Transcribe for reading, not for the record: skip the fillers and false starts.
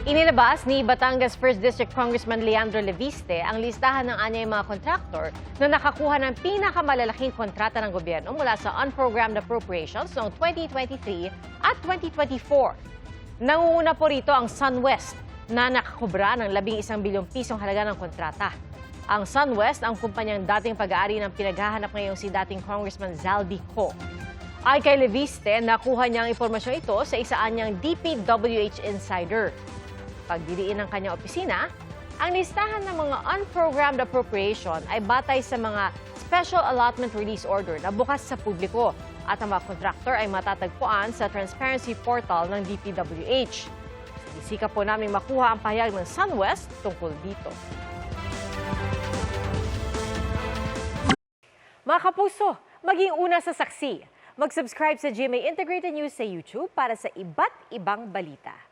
Inilabas ni Batangas 1st District Congressman Leandro Leviste ang listahan ng anyay mga kontraktor na nakakuha ng pinakamalalaking kontrata ng gobyerno mula sa unprogrammed appropriations noong 2023 at 2024. Nangunguna po rito ang SunWest na nakakubra ng 11 bilyong pisong halaga ng kontrata. Ang SunWest ang kumpanyang dating pag-aari ng pinaghahanap ngayong si dating Congressman Zaldi Co. Ay kay Leviste, nakuha niya ang impormasyon ito sa isaan niyang DPWH insider. Pagdiriin ng kanyang opisina, ang listahan ng mga unprogrammed appropriation ay batay sa mga Special Allotment Release Order na bukas sa publiko at ang mga contractor ay matatagpuan sa transparency portal ng DPWH. Isikap po namin makuha ang pahayag ng SunWest tungkol dito. Mga kapuso, maging una sa saksi. Mag-subscribe sa GMA Integrated News sa YouTube para sa iba't ibang balita.